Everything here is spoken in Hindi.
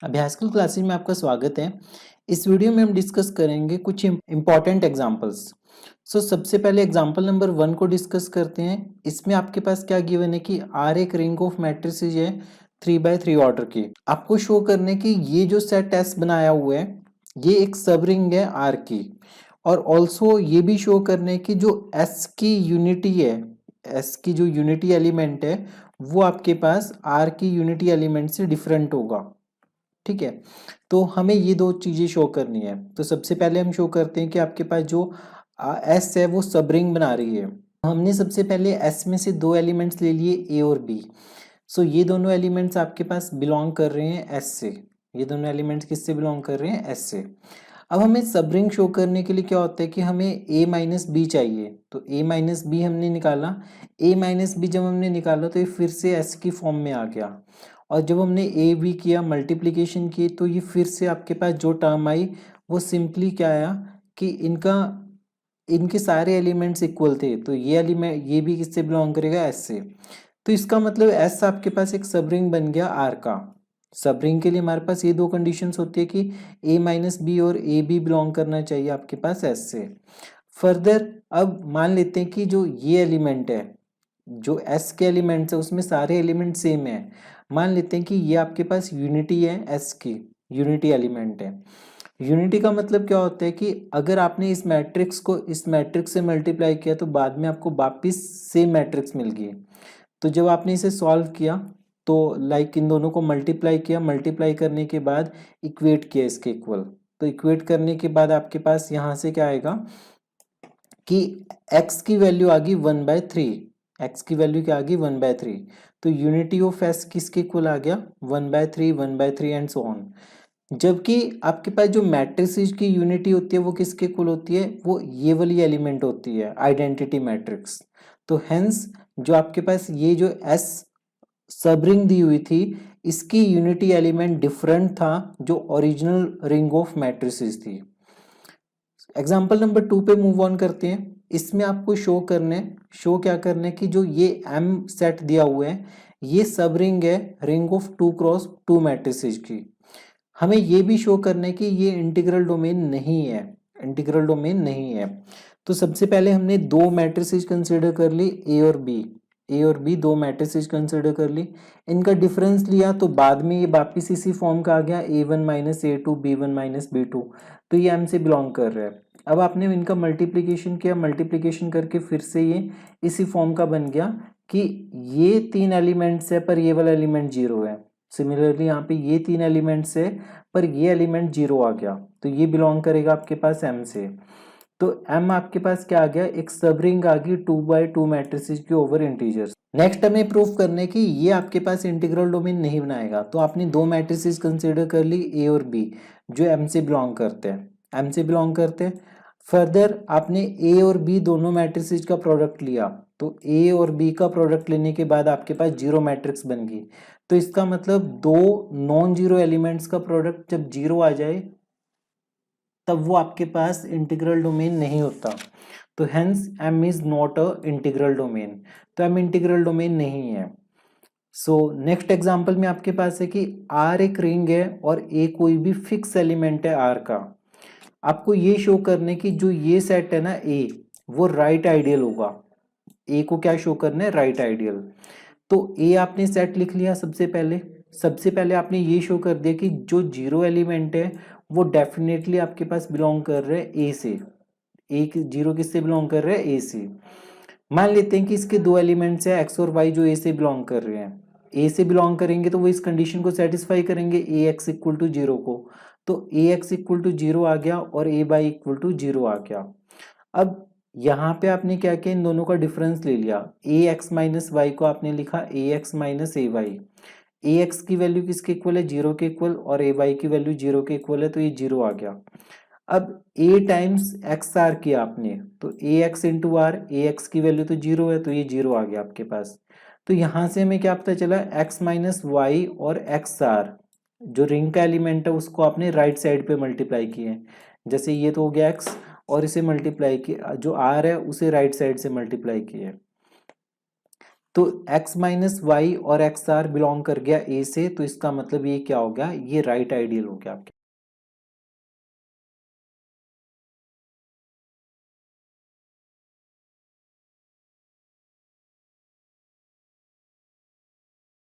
अभ्यासक्रम क्लासेस में आपका स्वागत है। इस वीडियो में हम डिस्कस करेंगे कुछ इम्पॉर्टेंट एग्जांपल्स। सबसे पहले एग्जांपल नंबर 1 को डिस्कस करते हैं। इसमें आपके पास क्या गिवन है कि R एक रिंग ऑफ मैट्रिसेस है 3x3 ऑर्डर की। आपको शो करने की ये जो सेट S बनाया हुआ है ये एक सब रिंग है R की, और ऑल्सो ये भी शो करने की जो S की यूनिटी है, S की जो यूनिटी एलिमेंट है वो आपके पास R की यूनिटी एलिमेंट से डिफरेंट होगा। ठीक है, तो हमें ये दो चीजें शो करनी है। तो सबसे पहले हम शो करते हैं कि आपके पास जो एस है वो सब रिंग बना रही है। हमने सबसे पहले एस में से दो एलिमेंट्स ले लिए ए और बी। ये दोनों एलिमेंट्स आपके पास बिलोंग कर रहे हैं एस से। ये दोनों एलिमेंट्स किससे बिलोंग कर रहे हैं? एस से। अब हमें सब रिंग शो करने के लिए क्या होता है कि हमें a माइनस बी चाहिए। तो a माइनस बी हमने निकाला। a माइनस बी जब हमने निकाला तो ये फिर से s की फॉर्म में आ गया, और जब हमने a b किया, मल्टीप्लिकेशन की, तो ये फिर से आपके पास जो टर्म आई वो सिंपली क्या आया कि इनके सारे एलिमेंट्स इक्वल थे। तो ये एलिमेंट ये भी किससे बिलोंग करेगा? s से। तो इसका मतलब s आपके पास एक सब रिंग बन गया R का। सब रिंग के लिए हमारे पास ये दो कंडीशंस होती है कि a माइनस बी और a भी बिलोंग करना चाहिए आपके पास s से। फर्दर अब मान लेते हैं कि जो ये एलिमेंट है, जो s के एलिमेंट्स है उसमें सारे एलिमेंट सेम है। मान लेते हैं कि ये आपके पास यूनिटी है, s की यूनिटी एलिमेंट है। यूनिटी का मतलब क्या होता है कि अगर आपने इस मैट्रिक्स को इस मैट्रिक्स से मल्टीप्लाई किया तो बाद में आपको वापिस सेम मैट्रिक्स मिल गई। तो जब आपने इसे सॉल्व किया तो लाइक इन दोनों को मल्टीप्लाई किया, मल्टीप्लाई करने के बाद इक्वेट किया इसके इक्वल। तो इक्वेट करने के बाद आपके पास यहाँ से क्या आएगा कि x की वैल्यू आ गई 1/3। x की वैल्यू क्या आ गई? 1/3। तो यूनिटी ऑफ s किसके इक्वल आ गया? 1/3, 1/3 एंड सो ऑन। जबकि आपके पास जो मैट्रिसेस की यूनिटी होती है वो किसके इक्वल होती है? वो ये वाली एलिमेंट होती है, आइडेंटिटी मैट्रिक्स। तो हेंस जो आपके पास ये जो S सब रिंग दी हुई थी इसकी यूनिटी एलिमेंट डिफरेंट था जो ओरिजिनल रिंग ऑफ मैट्रिसेस थी। एग्जाम्पल नंबर 2 पे मूव ऑन करते हैं। इसमें आपको शो क्या करने की जो ये M सेट दिया हुआ है ये सब रिंग है, रिंग ऑफ 2x2 मैट्रिसेस की। हमें ये भी शो करने की ये इंटीग्रल डोमेन नहीं है, इंटीग्रल डोमेन नहीं है। तो सबसे पहले हमने दो मैट्रिसेस कंसीडर कर ली, ए और बी दो मैट्रिसेस कंसीडर कर ली। इनका डिफरेंस लिया तो बाद में ये वापिस इसी फॉर्म का आ गया a1 minus a2 b1 minus b2। तो ये m से बिलोंग कर रहा है। अब आपने इनका मल्टीप्लिकेशन किया, मल्टीप्लिकेशन करके फिर से ये इसी फॉर्म का बन गया कि ये तीन एलिमेंट्स है पर ये वाला एलिमेंट जीरो है। सिमिलरली यहाँ पे ये तीन एलिमेंट्स है पर ये एलिमेंट जीरो आ गया, तो ये बिलोंग करेगा आपके पास M से। तो M आपके पास क्या आ गया? एक सब रिंग आ गई 2x2 मैट्रिसेस की ओवर इंटीजर्स। नेक्स्ट हमें प्रूफ करने की ये आपके पास इंटीग्रल डोमेन नहीं बनाएगा। तो आपने दो मैट्रिसेस कंसीडर कर ली A और B जो M से बिलोंग करते हैं, M से बिलोंग करते हैं। फर्दर आपने A और B दोनों मैट्रिसेस का प्रोडक्ट लिया, तो A और B का प्रोडक्ट लेने के बाद आपके पास जीरो मैट्रिक्स बन गई। तो इसका मतलब दो नॉन जीरो एलिमेंट्स का प्रोडक्ट जब जीरो आ जाए तब वो आपके पास इंटीग्रल डोमेन नहीं होता। तो hence M is not a integral domain. तो M इंटीग्रल डोमेन नहीं है। नेक्स्ट एग्जांपल में आपके पास है कि R एक रिंग है और A कोई भी फिक्स एलिमेंट है R का। आपको ये शो करने की जो ये सेट है ना A वो राइट आइडियल होगा। A को क्या शो करना है? Right ideal. तो A आपने सेट लिख लिया। सबसे पहले आपने ये शो कर दिया कि जो जीरो एलिमेंट है वो डेफिनेटली आपके पास बिलोंग कर रहे हैं ए से। एक जीरो किससे बिलोंग कर रहे हैं? ए से। मान लेते हैं कि इसके दो एलिमेंट्स है एक्स और वाई जो ए से बिलोंग कर रहे हैं। ए से बिलोंग करेंगे तो वो इस कंडीशन को सेटिस्फाई करेंगे ए एक्स इक्वल टू जीरो को। तो A x equal to zero आ गया और ए वाई इक्वल टू जीरो आ गया। अब यहाँ पे आपने क्या किया? इन दोनों का डिफरेंस ले लिया। ए एक्स माइनस वाई को आपने लिखा ए एक्स माइनस ए वाई। ए एक्स की वैल्यू किसके इक्वल है? जीरो के इक्वल, और ए वाई की वैल्यू जीरो के इक्वल है, तो ये जीरो आ गया। अब ए टाइम्स एक्स आर किया आपने, तो A X into R, A X की वैल्यू तो जीरो है तो ये जीरो आ गया आपके पास। तो यहाँ से हमें क्या पता चला? एक्स माइनस वाई और एक्स आर जो रिंग का एलिमेंट है उसको आपने राइट साइड पे मल्टीप्लाई किए। जैसे ये तो हो गया एक्स, और इसे मल्टीप्लाई किया, जो आर है उसे राइट साइड से मल्टीप्लाई किए। तो x माइनस वाई और एक्स आर बिलोंग कर गया ए से, तो इसका मतलब ये क्या हो गया, ये राइट आइडियल हो गया आपके